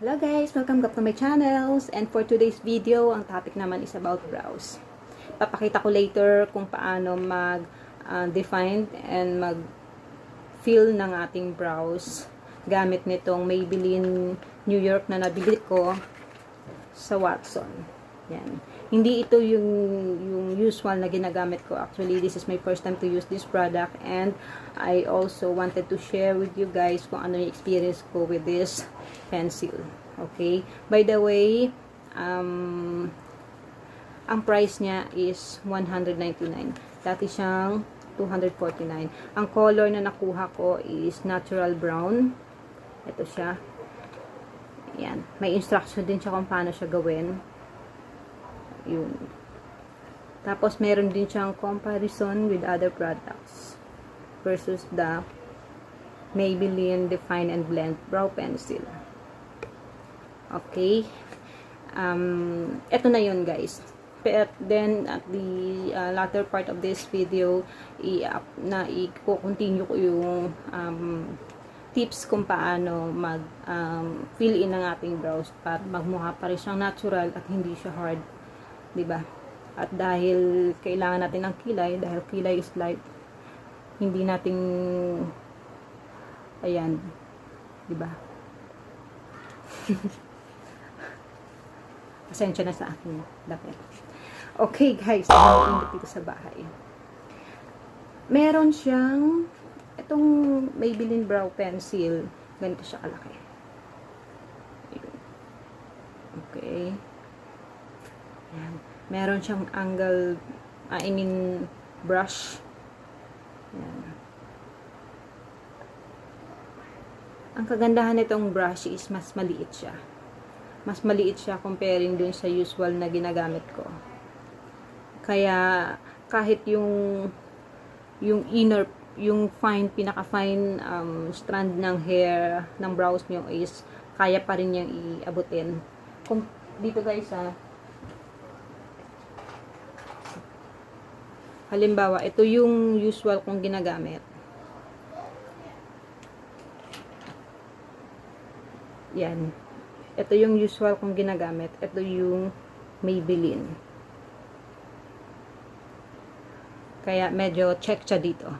Hello guys! Welcome back to my channels. And for today's video, ang topic naman is about brows. Papakita ko later kung paano mag-define and mag-fill ng ating brows gamit nitong Maybelline New York na nabili ko sa Watson. Yan. Hindi ito yung usual na ginagamit ko. Actually, this is my first time to use this product, and I also wanted to share with you guys kung ano yung experience ko with this pencil. Okay? By the way, ang price niya is $199. Dati siyang $249. Ang color na nakuha ko is natural brown. Ito siya. Yan. May instruction din siya kung paano siya gawin. Yun. Tapos, meron din siyang comparison with other products versus the Maybelline Define and Blend Brow Pencil. Okay. Ito na yun, guys. But then, at the latter part of this video, i-continue ko yung tips kung paano fill in ng ating brows para magmukha pa rin siyang natural at hindi siya hard. Diba? At dahil kailangan natin ng kilay, dahil kilay is light, hindi natin ayan, diba? Pasensya na sa akin dapat. Okay guys, ang dito sa bahay. Meron siyang itong Maybelline brow pencil, ganito siya kalaki. Okay. Yan. Meron siyang angle, brush. Yan. Ang kagandahan nitong brush is mas maliit siya. Mas maliit siya comparing dun sa usual na ginagamit ko. Kaya, kahit yung pinaka-fine strand ng hair, ng brows nyo is, kaya pa rin niyang iabutin. Kung dito guys halimbawa, ito yung usual kong ginagamit. Yan. Ito yung usual kong ginagamit. Ito yung Maybelline. Kaya medyo check siya dito.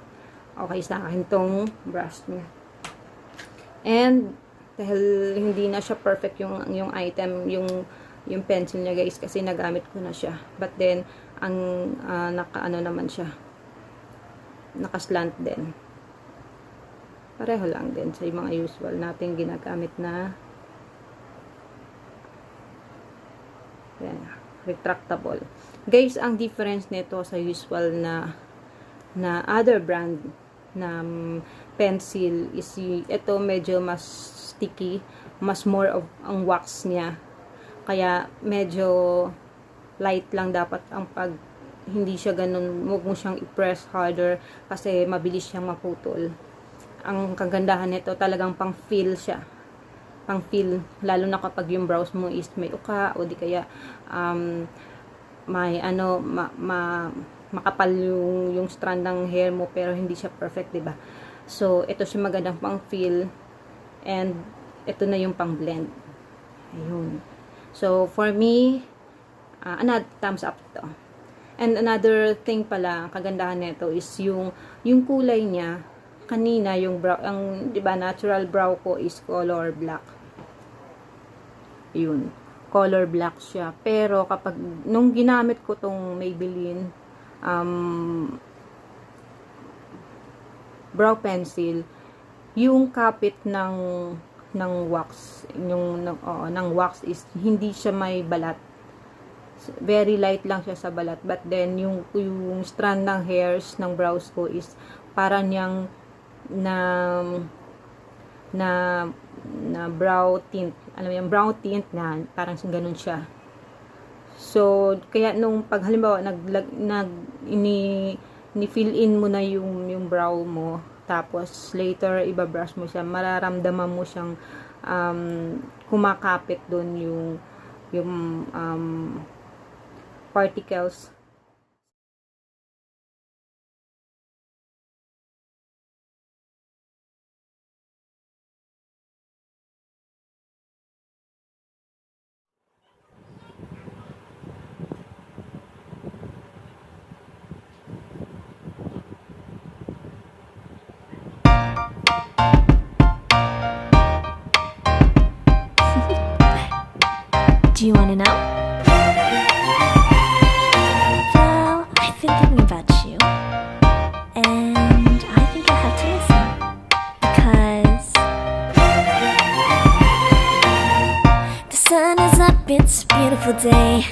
Okay sa akin tong brush niya. And dahil hindi na siya perfect yung item, yung pencil niya guys, kasi nagamit ko na siya. But then, ang naka-ano naman siya, naka-slant din. Pareho lang din sa mga usual natin ginagamit na yan, retractable. Guys, ang difference nito sa usual na other brand na pencil is ito medyo mas sticky, mas more of ang wax niya. Kaya medyo light lang dapat ang hindi siya ganun, huwag mo siyang i-press harder kasi mabilis siyang maputol. Ang kagandahan nito talagang pang-fill siya. Pang-fill, lalo na kapag yung brows mo is may uka o di kaya may makapal yung strand ng hair mo pero hindi siya perfect, diba? So, ito siya magandang pang-fill and ito na yung pang-blend. Ayun. So, for me, another thumbs up to. And another thing pala, ang kagandahan nito is yung kulay niya. Kanina yung brow, di ba, natural brow ko is color black. Yun, color black siya. Pero kapag nung ginamit ko tong Maybelline brow pencil, yung kapit ng wax, ng wax is hindi siya may balat. Very light lang siya sa balat, but then yung strand ng hairs ng brows ko is parang niyang na brow tint, alam mo yung brown tint na parang ganun siya. So kaya nung pag halimbawa ni-fill in mo na yung brow mo, tapos later ibabrush mo siya, mararamdaman mo siyang kumakapit doon yung particles Do you wanna know? Well, I've been thinking about you, and I think I have to listen. Because the sun is up, it's a beautiful day.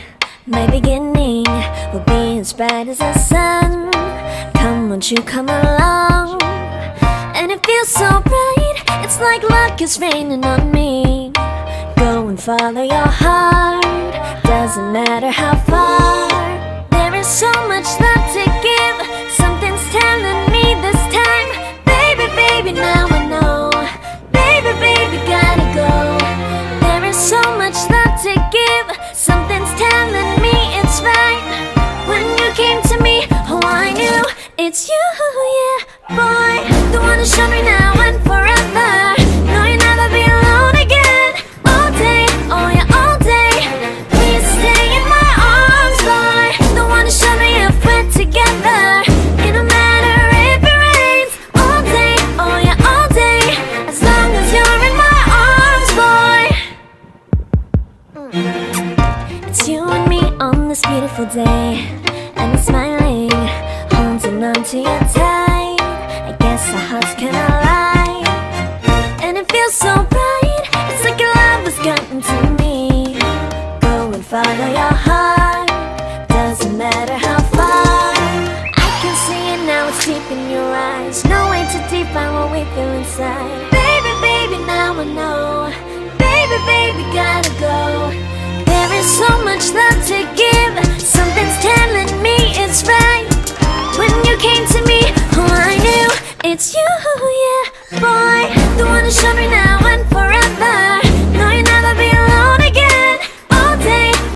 My beginning will be as bright as the sun. Come, won't you come along? And it feels so bright, it's like luck is raining on me. Go and follow your heart, doesn't matter how far. There is so much love to give, something's telling me this time. Baby, baby, now I know. Baby, baby, gotta go. There is so much love to give, something's telling me it's right. When you came to me, oh I knew it's you, yeah, boy. The one who showed me now and forever. No, you'll never be alone again. All day, oh yeah, all day. Please stay in my arms, boy. The one who showed me if we're together. It don't matter if it rains. All day, oh yeah, all day. As long as you're in my arms, boy. It's you and me on this beautiful day, and it's smiling, holding on to you tight. I guess our hearts can align, and it feels so bright. It's like your love has gotten to me. Go and follow your heart, doesn't matter how far. I can see it now, it's deep in your eyes. No way to define what we feel inside. Baby, baby, now I know. Baby, baby, gotta go. There is so much love to give, so